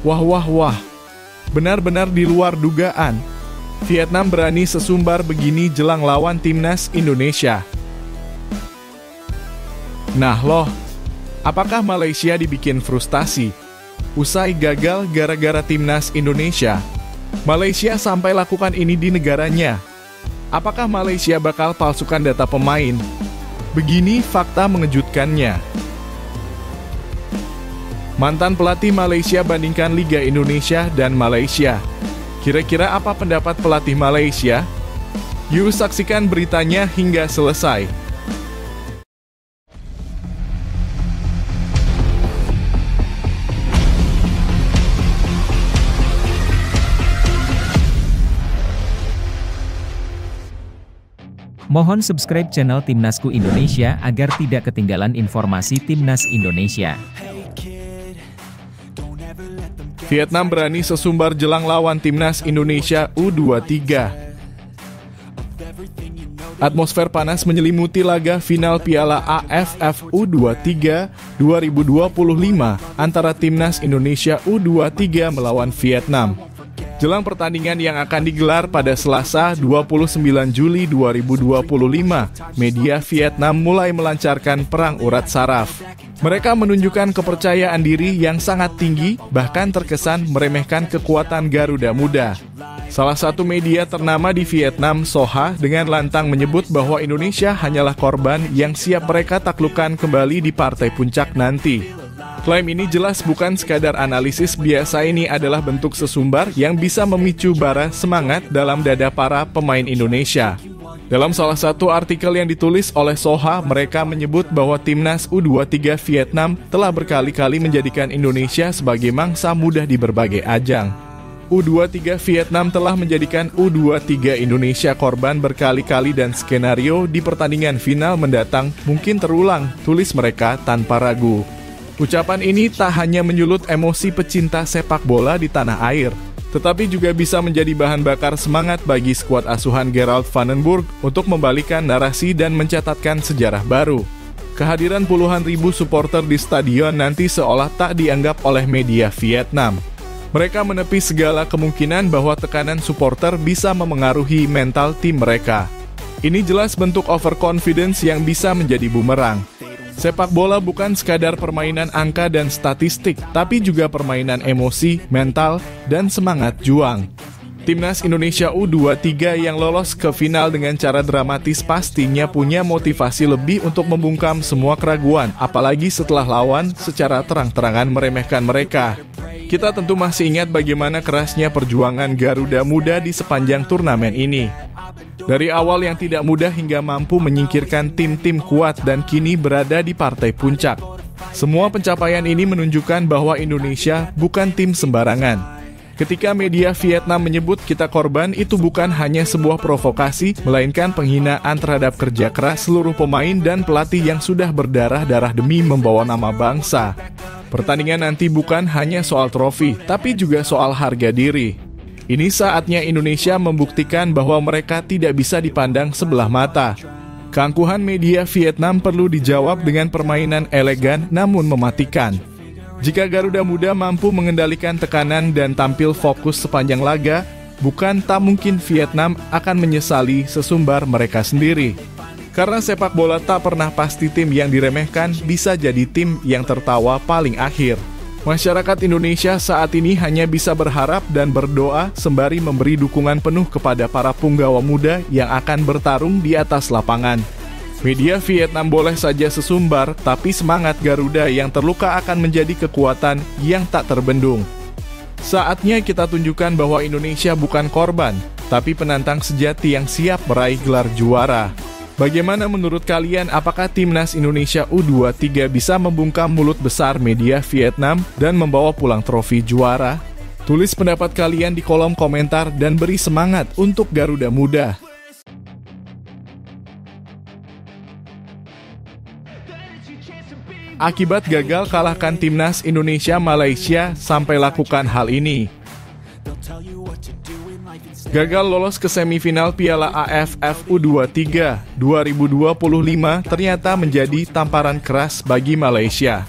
Wah wah wah, benar-benar di luar dugaan. Vietnam berani sesumbar begini jelang lawan timnas Indonesia. Nah loh, apakah Malaysia dibikin frustasi? Usai gagal gara-gara timnas Indonesia, Malaysia sampai lakukan ini di negaranya. Apakah Malaysia bakal palsukan data pemain? Begini fakta mengejutkannya. Mantan pelatih Malaysia bandingkan Liga Indonesia dan Malaysia. Kira-kira apa pendapat pelatih Malaysia? Yuk saksikan beritanya hingga selesai. Mohon subscribe channel Timnasku Indonesia agar tidak ketinggalan informasi Timnas Indonesia. Vietnam berani sesumbar jelang lawan timnas Indonesia U23. Atmosfer panas menyelimuti laga final Piala AFF U23 2025 antara timnas Indonesia U23 melawan Vietnam. Jelang pertandingan yang akan digelar pada Selasa 29 Juli 2025, media Vietnam mulai melancarkan perang urat saraf. Mereka menunjukkan kepercayaan diri yang sangat tinggi, bahkan terkesan meremehkan kekuatan Garuda Muda. Salah satu media ternama di Vietnam, Soha, dengan lantang menyebut bahwa Indonesia hanyalah korban yang siap mereka taklukkan kembali di partai puncak nanti. Klaim ini jelas bukan sekadar analisis biasa, ini adalah bentuk sesumbar yang bisa memicu bara semangat dalam dada para pemain Indonesia. Dalam salah satu artikel yang ditulis oleh Soha, mereka menyebut bahwa timnas U23 Vietnam telah berkali-kali menjadikan Indonesia sebagai mangsa mudah di berbagai ajang. U23 Vietnam telah menjadikan U23 Indonesia korban berkali-kali dan skenario di pertandingan final mendatang mungkin terulang, tulis mereka tanpa ragu. Ucapan ini tak hanya menyulut emosi pecinta sepak bola di tanah air, tetapi juga bisa menjadi bahan bakar semangat bagi skuad asuhan Gerald Vandenberg untuk membalikan narasi dan mencatatkan sejarah baru. Kehadiran puluhan ribu supporter di stadion nanti seolah tak dianggap oleh media Vietnam. Mereka menepi segala kemungkinan bahwa tekanan supporter bisa memengaruhi mental tim mereka. Ini jelas bentuk overconfidence yang bisa menjadi bumerang. Sepak bola bukan sekadar permainan angka dan statistik, tapi juga permainan emosi, mental, dan semangat juang. Timnas Indonesia U23 yang lolos ke final dengan cara dramatis pastinya punya motivasi lebih untuk membungkam semua keraguan, apalagi setelah lawan secara terang-terangan meremehkan mereka. Kita tentu masih ingat bagaimana kerasnya perjuangan Garuda Muda di sepanjang turnamen ini. Dari awal yang tidak mudah hingga mampu menyingkirkan tim-tim kuat dan kini berada di partai puncak. Semua pencapaian ini menunjukkan bahwa Indonesia bukan tim sembarangan. Ketika media Vietnam menyebut kita korban, itu bukan hanya sebuah provokasi, melainkan penghinaan terhadap kerja keras seluruh pemain dan pelatih yang sudah berdarah-darah demi membawa nama bangsa. Pertandingan nanti bukan hanya soal trofi, tapi juga soal harga diri. Ini saatnya Indonesia membuktikan bahwa mereka tidak bisa dipandang sebelah mata. Keangkuhan media Vietnam perlu dijawab dengan permainan elegan namun mematikan. Jika Garuda Muda mampu mengendalikan tekanan dan tampil fokus sepanjang laga, bukan tak mungkin Vietnam akan menyesali sesumbar mereka sendiri. Karena sepak bola tak pernah pasti tim yang diremehkan bisa jadi tim yang tertawa paling akhir. Masyarakat Indonesia saat ini hanya bisa berharap dan berdoa sembari memberi dukungan penuh kepada para punggawa muda yang akan bertarung di atas lapangan. Media Vietnam boleh saja sesumbar, tapi semangat Garuda yang terluka akan menjadi kekuatan yang tak terbendung. Saatnya kita tunjukkan bahwa Indonesia bukan korban, tapi penantang sejati yang siap meraih gelar juara. Bagaimana menurut kalian, apakah timnas Indonesia U23 bisa membungkam mulut besar media Vietnam dan membawa pulang trofi juara? Tulis pendapat kalian di kolom komentar dan beri semangat untuk Garuda Muda. Akibat gagal kalahkan timnas Indonesia, Malaysia sampai lakukan hal ini. Gagal lolos ke semifinal Piala AFF U23 2025 ternyata menjadi tamparan keras bagi Malaysia.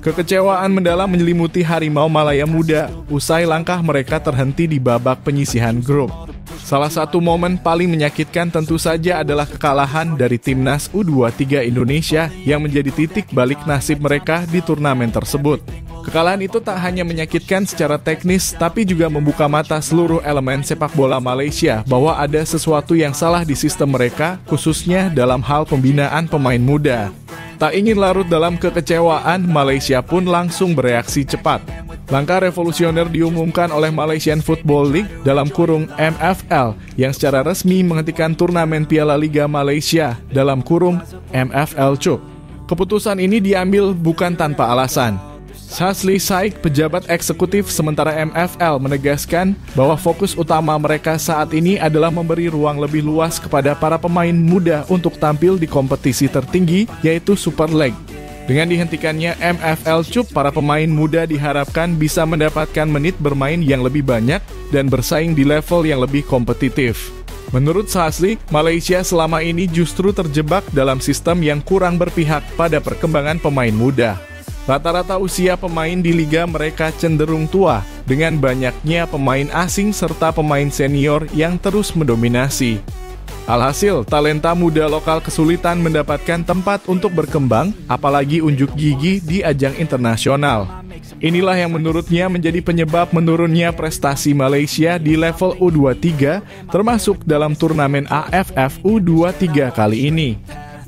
Kekecewaan mendalam menyelimuti Harimau Malaya Muda usai langkah mereka terhenti di babak penyisihan grup. Salah satu momen paling menyakitkan tentu saja adalah kekalahan dari timnas U23 Indonesia yang menjadi titik balik nasib mereka di turnamen tersebut. Kekalahan itu tak hanya menyakitkan secara teknis, tapi juga membuka mata seluruh elemen sepak bola Malaysia bahwa ada sesuatu yang salah di sistem mereka, khususnya dalam hal pembinaan pemain muda. Tak ingin larut dalam kekecewaan, Malaysia pun langsung bereaksi cepat. Langkah revolusioner diumumkan oleh Malaysian Football League dalam kurung MFL yang secara resmi menghentikan turnamen Piala Liga Malaysia dalam kurung MFL Cup. Keputusan ini diambil bukan tanpa alasan. Shazli Shaikh, pejabat eksekutif sementara MFL, menegaskan bahwa fokus utama mereka saat ini adalah memberi ruang lebih luas kepada para pemain muda untuk tampil di kompetisi tertinggi, yaitu Super League. Dengan dihentikannya MFL Cup, para pemain muda diharapkan bisa mendapatkan menit bermain yang lebih banyak dan bersaing di level yang lebih kompetitif. Menurut Shazli, Malaysia selama ini justru terjebak dalam sistem yang kurang berpihak pada perkembangan pemain muda. Rata-rata usia pemain di liga mereka cenderung tua, dengan banyaknya pemain asing serta pemain senior yang terus mendominasi. Alhasil, talenta muda lokal kesulitan mendapatkan tempat untuk berkembang, apalagi unjuk gigi di ajang internasional. Inilah yang menurutnya menjadi penyebab menurunnya prestasi Malaysia di level U23, termasuk dalam turnamen AFF U23 kali ini.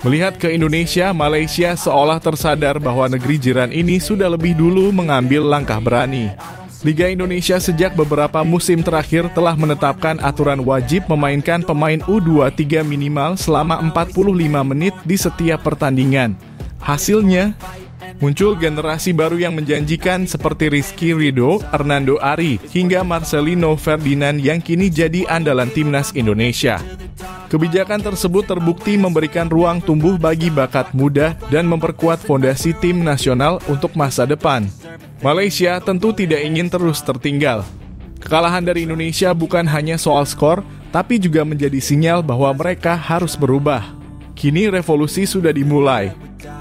Melihat ke Indonesia, Malaysia seolah tersadar bahwa negeri jiran ini sudah lebih dulu mengambil langkah berani. Liga Indonesia sejak beberapa musim terakhir telah menetapkan aturan wajib memainkan pemain U23 minimal selama 45 menit di setiap pertandingan. Hasilnya, muncul generasi baru yang menjanjikan seperti Rizky Ridho, Hernando Ari, hingga Marcelino Ferdinand yang kini jadi andalan timnas Indonesia. Kebijakan tersebut terbukti memberikan ruang tumbuh bagi bakat muda dan memperkuat fondasi tim nasional untuk masa depan. Malaysia tentu tidak ingin terus tertinggal. Kekalahan dari Indonesia bukan hanya soal skor, tapi juga menjadi sinyal bahwa mereka harus berubah. Kini revolusi sudah dimulai.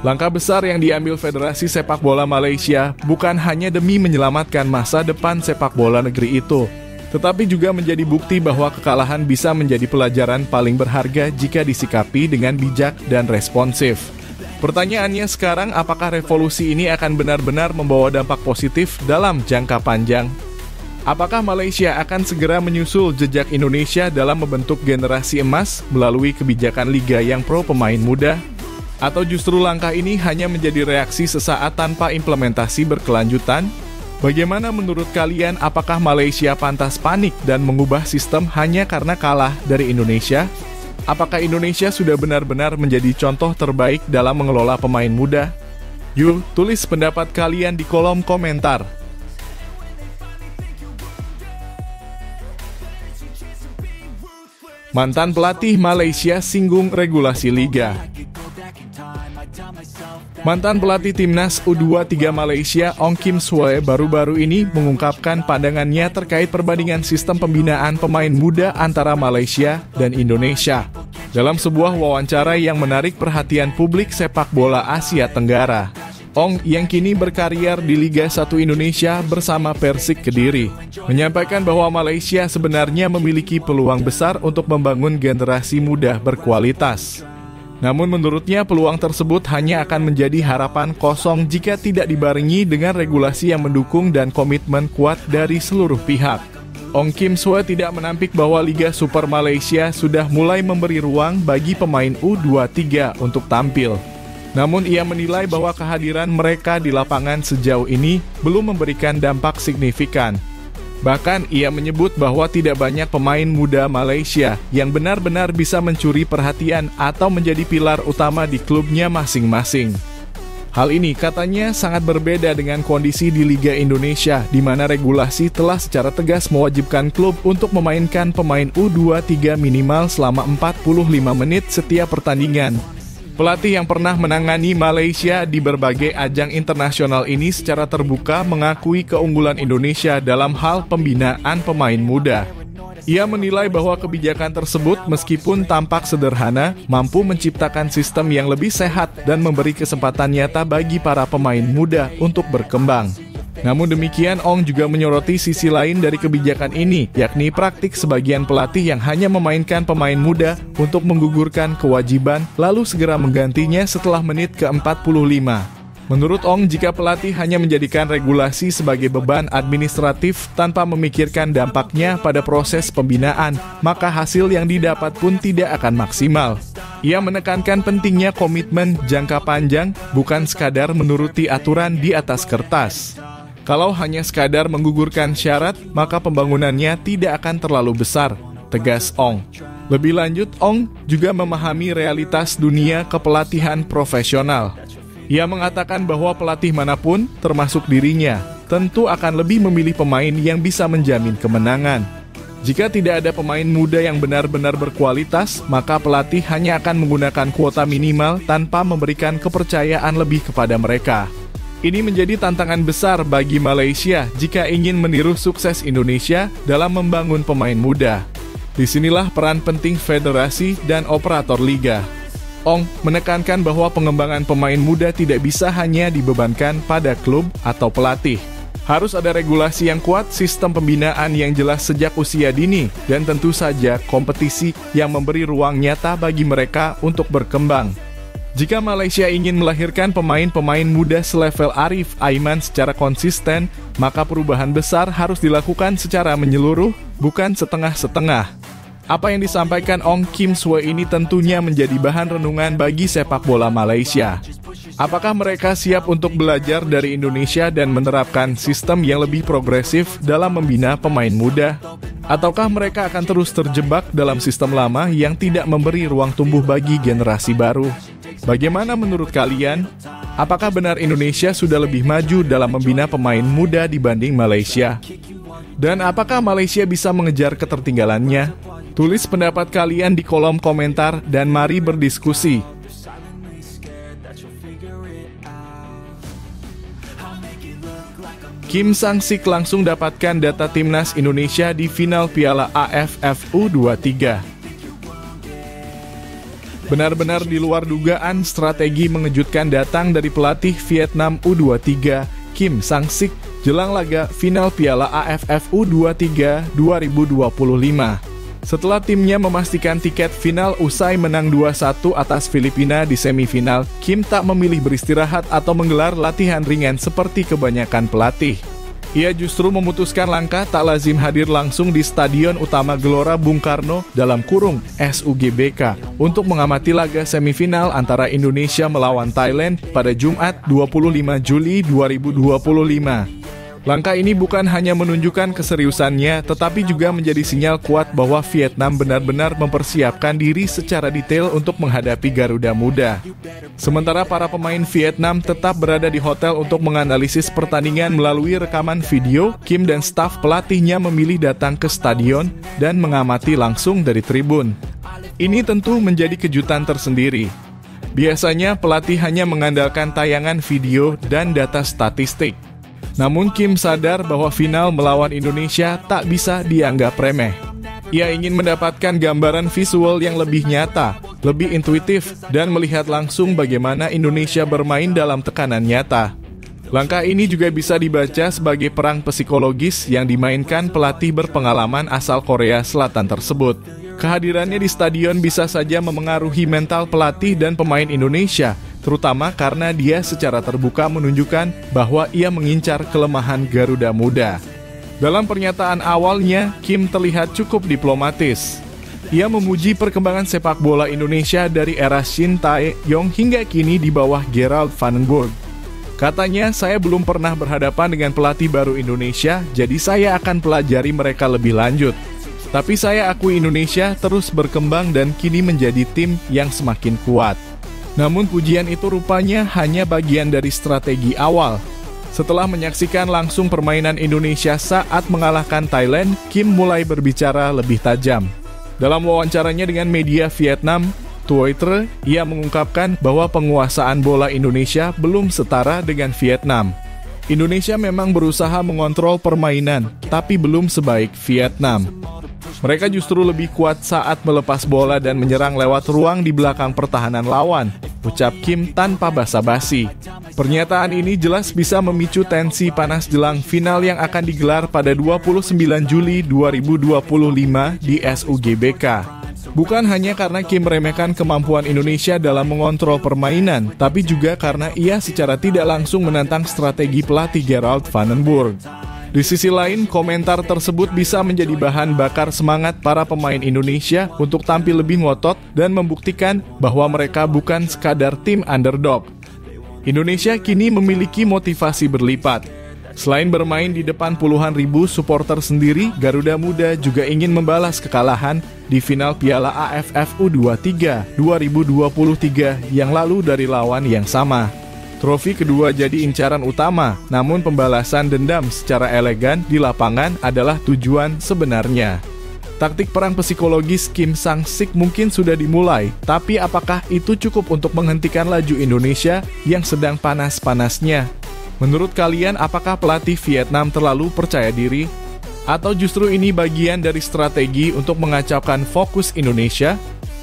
Langkah besar yang diambil Federasi Sepak Bola Malaysia bukan hanya demi menyelamatkan masa depan sepak bola negeri itu, tetapi juga menjadi bukti bahwa kekalahan bisa menjadi pelajaran paling berharga jika disikapi dengan bijak dan responsif. Pertanyaannya sekarang, apakah revolusi ini akan benar-benar membawa dampak positif dalam jangka panjang? Apakah Malaysia akan segera menyusul jejak Indonesia dalam membentuk generasi emas melalui kebijakan liga yang pro pemain muda? Atau justru langkah ini hanya menjadi reaksi sesaat tanpa implementasi berkelanjutan? Bagaimana menurut kalian, apakah Malaysia pantas panik dan mengubah sistem hanya karena kalah dari Indonesia? Apakah Indonesia sudah benar-benar menjadi contoh terbaik dalam mengelola pemain muda? Yuk, tulis pendapat kalian di kolom komentar. Mantan pelatih Malaysia singgung regulasi liga. Mantan pelatih timnas U23 Malaysia, Ong Kim Sue, baru-baru ini mengungkapkan pandangannya terkait perbandingan sistem pembinaan pemain muda antara Malaysia dan Indonesia dalam sebuah wawancara yang menarik perhatian publik sepak bola Asia Tenggara. Ong yang kini berkarier di Liga 1 Indonesia bersama Persik Kediri menyampaikan bahwa Malaysia sebenarnya memiliki peluang besar untuk membangun generasi muda berkualitas. Namun menurutnya peluang tersebut hanya akan menjadi harapan kosong jika tidak dibarengi dengan regulasi yang mendukung dan komitmen kuat dari seluruh pihak. Ong Kim Sue tidak menampik bahwa Liga Super Malaysia sudah mulai memberi ruang bagi pemain U23 untuk tampil. Namun ia menilai bahwa kehadiran mereka di lapangan sejauh ini belum memberikan dampak signifikan. Bahkan ia menyebut bahwa tidak banyak pemain muda Malaysia yang benar-benar bisa mencuri perhatian atau menjadi pilar utama di klubnya masing-masing. Hal ini katanya sangat berbeda dengan kondisi di Liga Indonesia, di mana regulasi telah secara tegas mewajibkan klub untuk memainkan pemain U23 minimal selama 45 menit setiap pertandingan. Pelatih yang pernah menangani Malaysia di berbagai ajang internasional ini secara terbuka mengakui keunggulan Indonesia dalam hal pembinaan pemain muda. Ia menilai bahwa kebijakan tersebut meskipun tampak sederhana, mampu menciptakan sistem yang lebih sehat dan memberi kesempatan nyata bagi para pemain muda untuk berkembang. Namun demikian, Ong juga menyoroti sisi lain dari kebijakan ini, yakni praktik sebagian pelatih yang hanya memainkan pemain muda untuk menggugurkan kewajiban, lalu segera menggantinya setelah menit ke-45. Menurut Ong, jika pelatih hanya menjadikan regulasi sebagai beban administratif tanpa memikirkan dampaknya pada proses pembinaan, maka hasil yang didapat pun tidak akan maksimal. Ia menekankan pentingnya komitmen jangka panjang, bukan sekadar menuruti aturan di atas kertas. Kalau hanya sekadar menggugurkan syarat, maka pembangunannya tidak akan terlalu besar, tegas Ong. Lebih lanjut, Ong juga memahami realitas dunia kepelatihan profesional. Ia mengatakan bahwa pelatih manapun, termasuk dirinya, tentu akan lebih memilih pemain yang bisa menjamin kemenangan. Jika tidak ada pemain muda yang benar-benar berkualitas, maka pelatih hanya akan menggunakan kuota minimal tanpa memberikan kepercayaan lebih kepada mereka. Ini menjadi tantangan besar bagi Malaysia jika ingin meniru sukses Indonesia dalam membangun pemain muda. Disinilah peran penting federasi dan operator liga. Ong menekankan bahwa pengembangan pemain muda tidak bisa hanya dibebankan pada klub atau pelatih. Harus ada regulasi yang kuat, sistem pembinaan yang jelas sejak usia dini, dan tentu saja kompetisi yang memberi ruang nyata bagi mereka untuk berkembang. Jika Malaysia ingin melahirkan pemain-pemain muda selevel Arif Aiman secara konsisten, maka perubahan besar harus dilakukan secara menyeluruh, bukan setengah-setengah. Apa yang disampaikan Ong Kim Swe ini tentunya menjadi bahan renungan bagi sepak bola Malaysia. Apakah mereka siap untuk belajar dari Indonesia dan menerapkan sistem yang lebih progresif dalam membina pemain muda? Ataukah mereka akan terus terjebak dalam sistem lama yang tidak memberi ruang tumbuh bagi generasi baru? Bagaimana menurut kalian? Apakah benar Indonesia sudah lebih maju dalam membina pemain muda dibanding Malaysia? Dan apakah Malaysia bisa mengejar ketertinggalannya? Tulis pendapat kalian di kolom komentar dan mari berdiskusi. Kim Sang-sik langsung dapatkan data timnas Indonesia di final Piala AFF U23. Benar-benar di luar dugaan, strategi mengejutkan datang dari pelatih Vietnam U23, Kim Sang-sik, jelang laga final Piala AFF U23 2025. Setelah timnya memastikan tiket final usai menang 2-1 atas Filipina di semifinal, Kim tak memilih beristirahat atau menggelar latihan ringan seperti kebanyakan pelatih. Ia justru memutuskan langkah tak lazim hadir langsung di Stadion Utama Gelora Bung Karno (SUGBK) untuk mengamati laga semifinal antara Indonesia melawan Thailand pada Jumat 25 Juli 2025. Langkah ini bukan hanya menunjukkan keseriusannya, tetapi juga menjadi sinyal kuat bahwa Vietnam benar-benar mempersiapkan diri secara detail untuk menghadapi Garuda Muda. Sementara para pemain Vietnam tetap berada di hotel untuk menganalisis pertandingan melalui rekaman video, Kim dan staf pelatihnya memilih datang ke stadion dan mengamati langsung dari tribun. Ini tentu menjadi kejutan tersendiri. Biasanya pelatih hanya mengandalkan tayangan video dan data statistik. Namun Kim sadar bahwa final melawan Indonesia tak bisa dianggap remeh. Ia ingin mendapatkan gambaran visual yang lebih nyata, lebih intuitif, dan melihat langsung bagaimana Indonesia bermain dalam tekanan nyata. Langkah ini juga bisa dibaca sebagai perang psikologis yang dimainkan pelatih berpengalaman asal Korea Selatan tersebut. Kehadirannya di stadion bisa saja memengaruhi mental pelatih dan pemain Indonesia, terutama karena dia secara terbuka menunjukkan bahwa ia mengincar kelemahan Garuda Muda. Dalam pernyataan awalnya, Kim terlihat cukup diplomatis. Ia memuji perkembangan sepak bola Indonesia dari era Shin Tae-yong hingga kini di bawah Gerald van den Burg. Katanya, saya belum pernah berhadapan dengan pelatih baru Indonesia, jadi saya akan pelajari mereka lebih lanjut. Tapi saya akui Indonesia terus berkembang dan kini menjadi tim yang semakin kuat. Namun pujian itu rupanya hanya bagian dari strategi awal. Setelah menyaksikan langsung permainan Indonesia saat mengalahkan Thailand, Kim mulai berbicara lebih tajam. Dalam wawancaranya dengan media Vietnam, Twitter, ia mengungkapkan bahwa penguasaan bola Indonesia belum setara dengan Vietnam. Indonesia memang berusaha mengontrol permainan, tapi belum sebaik Vietnam. Mereka justru lebih kuat saat melepas bola dan menyerang lewat ruang di belakang pertahanan lawan, ucap Kim tanpa basa-basi. Pernyataan ini jelas bisa memicu tensi panas jelang final yang akan digelar pada 29 Juli 2025 di SUGBK. Bukan hanya karena Kim meremehkan kemampuan Indonesia dalam mengontrol permainan, tapi juga karena ia secara tidak langsung menantang strategi pelatih Gerald van den Burg. Di sisi lain, komentar tersebut bisa menjadi bahan bakar semangat para pemain Indonesia untuk tampil lebih ngotot dan membuktikan bahwa mereka bukan sekadar tim underdog. Indonesia kini memiliki motivasi berlipat. Selain bermain di depan puluhan ribu supporter sendiri, Garuda Muda juga ingin membalas kekalahan di final Piala AFF U23 2023 yang lalu dari lawan yang sama. Trofi kedua jadi incaran utama, namun pembalasan dendam secara elegan di lapangan adalah tujuan sebenarnya. Taktik perang psikologis Kim Sang-sik mungkin sudah dimulai, tapi apakah itu cukup untuk menghentikan laju Indonesia yang sedang panas-panasnya? Menurut kalian, apakah pelatih Vietnam terlalu percaya diri? Atau justru ini bagian dari strategi untuk mengacaukan fokus Indonesia?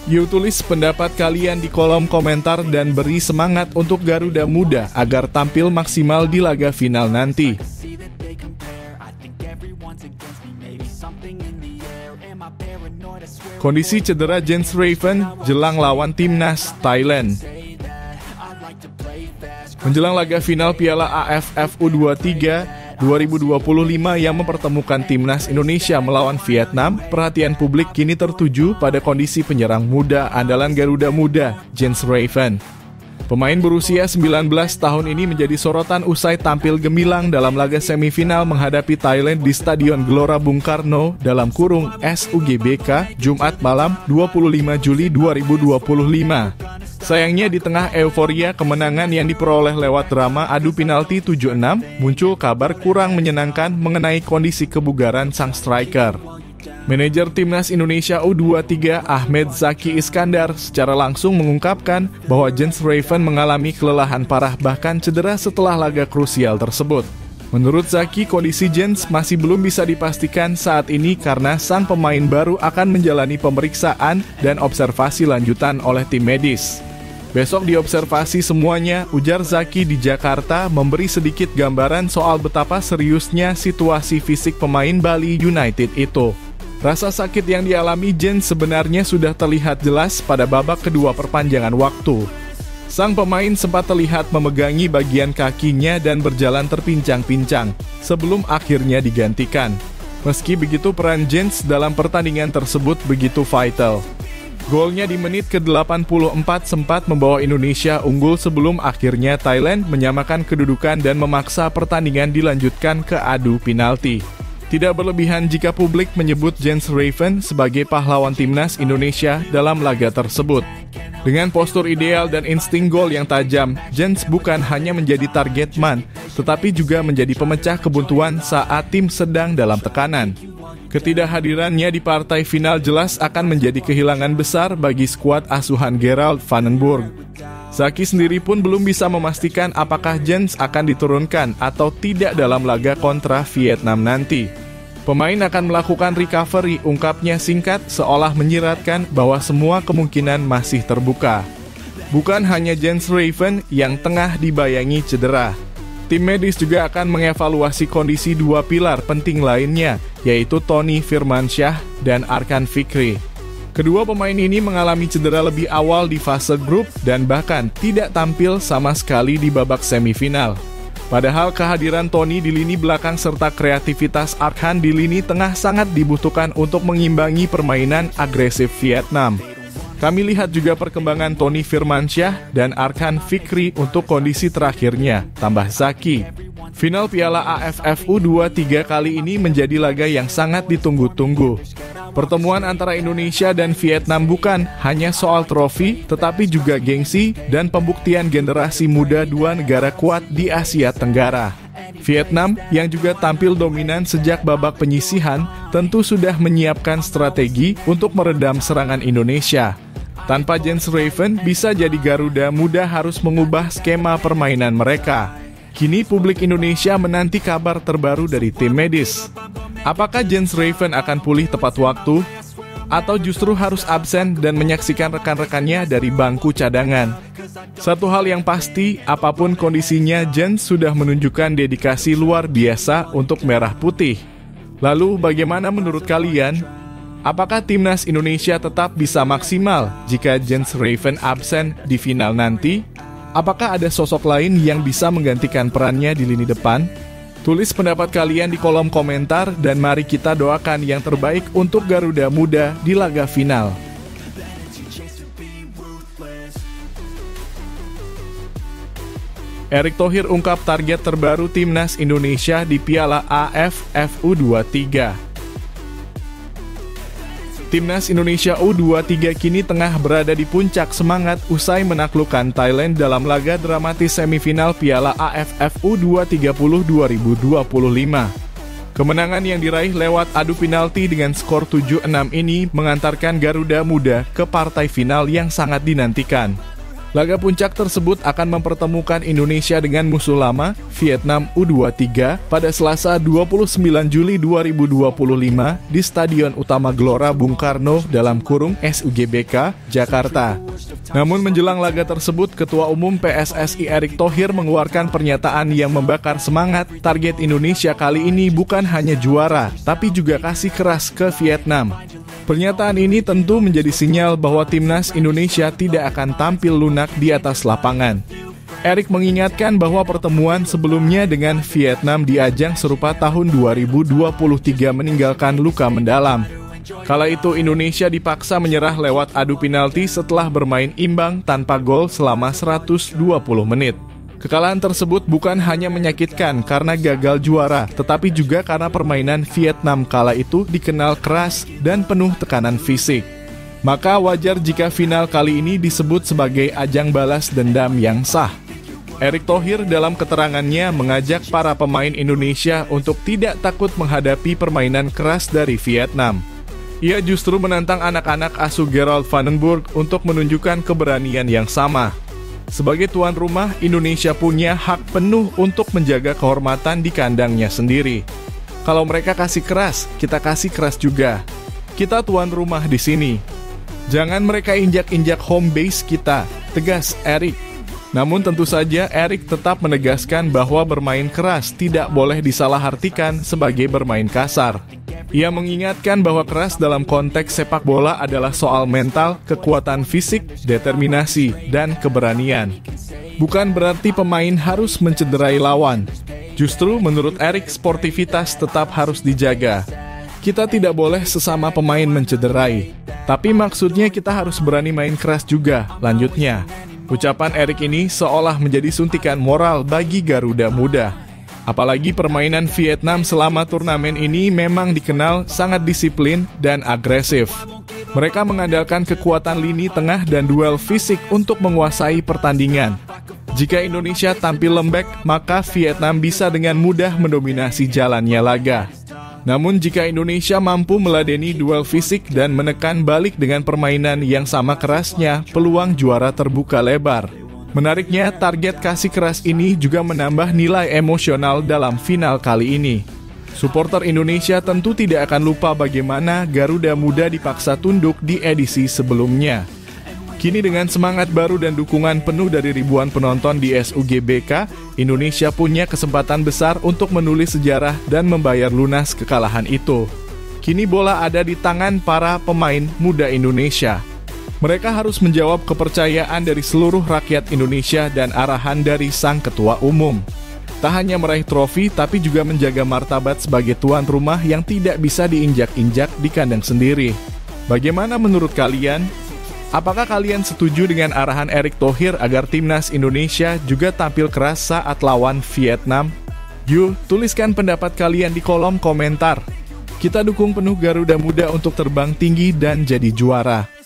Yuk tulis pendapat kalian di kolom komentar dan beri semangat untuk Garuda Muda agar tampil maksimal di laga final nanti. Kondisi cedera Jens Raven jelang lawan timnas Thailand. Menjelang laga final Piala AFF U23 2025 yang mempertemukan timnas Indonesia melawan Vietnam, perhatian publik kini tertuju pada kondisi penyerang muda andalan Garuda Muda, Jens Raven. Pemain berusia 19 tahun ini menjadi sorotan usai tampil gemilang dalam laga semifinal menghadapi Thailand di Stadion Gelora Bung Karno dalam kurung SUGBK Jumat malam 25 Juli 2025. Sayangnya di tengah euforia kemenangan yang diperoleh lewat drama adu penalti 7-6, muncul kabar kurang menyenangkan mengenai kondisi kebugaran sang striker. Manajer Timnas Indonesia U23 Ahmed Zaki Iskandar secara langsung mengungkapkan bahwa Jens Raven mengalami kelelahan parah bahkan cedera setelah laga krusial tersebut. Menurut Zaki, kondisi Jens masih belum bisa dipastikan saat ini karena sang pemain baru akan menjalani pemeriksaan dan observasi lanjutan oleh tim medis. Besok diobservasi semuanya, ujar Zaki di Jakarta memberi sedikit gambaran soal betapa seriusnya situasi fisik pemain Bali United itu. Rasa sakit yang dialami Jens sebenarnya sudah terlihat jelas pada babak kedua perpanjangan waktu. Sang pemain sempat terlihat memegangi bagian kakinya dan berjalan terpincang-pincang sebelum akhirnya digantikan. Meski begitu, peran Jens dalam pertandingan tersebut begitu vital. Golnya di menit ke-84 sempat membawa Indonesia unggul sebelum akhirnya Thailand menyamakan kedudukan dan memaksa pertandingan dilanjutkan ke adu penalti. Tidak berlebihan jika publik menyebut Jens Raven sebagai pahlawan timnas Indonesia dalam laga tersebut. Dengan postur ideal dan insting gol yang tajam, Jens bukan hanya menjadi target man, tetapi juga menjadi pemecah kebuntuan saat tim sedang dalam tekanan. Ketidakhadirannya di partai final jelas akan menjadi kehilangan besar bagi skuad asuhan Gerald van den Burg. Zaki sendiri pun belum bisa memastikan apakah Jens akan diturunkan atau tidak dalam laga kontra Vietnam nanti. Pemain akan melakukan recovery, ungkapnya singkat seolah menyiratkan bahwa semua kemungkinan masih terbuka. Bukan hanya Jens Raven yang tengah dibayangi cedera. Tim medis juga akan mengevaluasi kondisi dua pilar penting lainnya, yaitu Tony Firmansyah dan Arkan Fikri. Kedua pemain ini mengalami cedera lebih awal di fase grup dan bahkan tidak tampil sama sekali di babak semifinal. Padahal kehadiran Tony di lini belakang serta kreativitas Arkan di lini tengah sangat dibutuhkan untuk mengimbangi permainan agresif Vietnam. Kami lihat juga perkembangan Tony Firmansyah dan Arkan Fikri untuk kondisi terakhirnya, tambah Zaki. Final Piala AFF U23 kali ini menjadi laga yang sangat ditunggu-tunggu. Pertemuan antara Indonesia dan Vietnam bukan hanya soal trofi, tetapi juga gengsi dan pembuktian generasi muda dua negara kuat di Asia Tenggara. Vietnam, yang juga tampil dominan sejak babak penyisihan, tentu sudah menyiapkan strategi untuk meredam serangan Indonesia. Tanpa Jens Raven, bisa jadi Garuda Muda harus mengubah skema permainan mereka. Kini publik Indonesia menanti kabar terbaru dari tim medis. Apakah Jens Raven akan pulih tepat waktu? Atau justru harus absen dan menyaksikan rekan-rekannya dari bangku cadangan? Satu hal yang pasti, apapun kondisinya, Jens sudah menunjukkan dedikasi luar biasa untuk merah putih. Lalu bagaimana menurut kalian? Apakah timnas Indonesia tetap bisa maksimal jika Jens Raven absen di final nanti? Apakah ada sosok lain yang bisa menggantikan perannya di lini depan? Tulis pendapat kalian di kolom komentar dan mari kita doakan yang terbaik untuk Garuda Muda di laga final. Erick Thohir ungkap target terbaru timnas Indonesia di Piala AFF U23. Timnas Indonesia U23 kini tengah berada di puncak semangat usai menaklukkan Thailand dalam laga dramatis semifinal Piala AFF U23 2025. Kemenangan yang diraih lewat adu penalti dengan skor 7-6 ini mengantarkan Garuda Muda ke partai final yang sangat dinantikan. Laga puncak tersebut akan mempertemukan Indonesia dengan musuh lama, Vietnam U23, pada Selasa 29 Juli 2025 di Stadion Utama Gelora Bung Karno (SUGBK), Jakarta. Namun menjelang laga tersebut, Ketua Umum PSSI Erick Thohir mengeluarkan pernyataan yang membakar semangat. Target Indonesia kali ini bukan hanya juara, tapi juga kasih keras ke Vietnam. Pernyataan ini tentu menjadi sinyal bahwa timnas Indonesia tidak akan tampil lunak di atas lapangan. Erick mengingatkan bahwa pertemuan sebelumnya dengan Vietnam di ajang serupa tahun 2023 meninggalkan luka mendalam. Kala itu Indonesia dipaksa menyerah lewat adu penalti setelah bermain imbang tanpa gol selama 120 menit. Kekalahan tersebut bukan hanya menyakitkan karena gagal juara, tetapi juga karena permainan Vietnam kala itu dikenal keras dan penuh tekanan fisik. Maka wajar jika final kali ini disebut sebagai ajang balas dendam yang sah. Erick Thohir dalam keterangannya mengajak para pemain Indonesia untuk tidak takut menghadapi permainan keras dari Vietnam. Ia justru menantang anak-anak asuh Gerald Vandenberg untuk menunjukkan keberanian yang sama. Sebagai tuan rumah, Indonesia punya hak penuh untuk menjaga kehormatan di kandangnya sendiri. Kalau mereka kasih keras, kita kasih keras juga. Kita tuan rumah di sini. Jangan mereka injak-injak home base kita, tegas Erick. Namun tentu saja Erick tetap menegaskan bahwa bermain keras tidak boleh disalahartikan sebagai bermain kasar. Ia mengingatkan bahwa keras dalam konteks sepak bola adalah soal mental, kekuatan fisik, determinasi, dan keberanian. Bukan berarti pemain harus mencederai lawan. Justru menurut Erick, sportivitas tetap harus dijaga. Kita tidak boleh sesama pemain mencederai. Tapi maksudnya kita harus berani main keras juga, lanjutnya. Ucapan Erick ini seolah menjadi suntikan moral bagi Garuda Muda. Apalagi permainan Vietnam selama turnamen ini memang dikenal sangat disiplin dan agresif. Mereka mengandalkan kekuatan lini tengah dan duel fisik untuk menguasai pertandingan. Jika Indonesia tampil lembek, maka Vietnam bisa dengan mudah mendominasi jalannya laga. Namun jika Indonesia mampu meladeni duel fisik dan menekan balik dengan permainan yang sama kerasnya, peluang juara terbuka lebar. Menariknya, target kasih keras ini juga menambah nilai emosional dalam final kali ini. Supporter Indonesia tentu tidak akan lupa bagaimana Garuda Muda dipaksa tunduk di edisi sebelumnya. Kini dengan semangat baru dan dukungan penuh dari ribuan penonton di SUGBK, Indonesia punya kesempatan besar untuk menulis sejarah dan membayar lunas kekalahan itu. Kini bola ada di tangan para pemain muda Indonesia. Mereka harus menjawab kepercayaan dari seluruh rakyat Indonesia dan arahan dari sang ketua umum. Tak hanya meraih trofi, tapi juga menjaga martabat sebagai tuan rumah yang tidak bisa diinjak-injak di kandang sendiri. Bagaimana menurut kalian? Apakah kalian setuju dengan arahan Erick Thohir agar timnas Indonesia juga tampil keras saat lawan Vietnam? Yuk, tuliskan pendapat kalian di kolom komentar. Kita dukung penuh Garuda Muda untuk terbang tinggi dan jadi juara.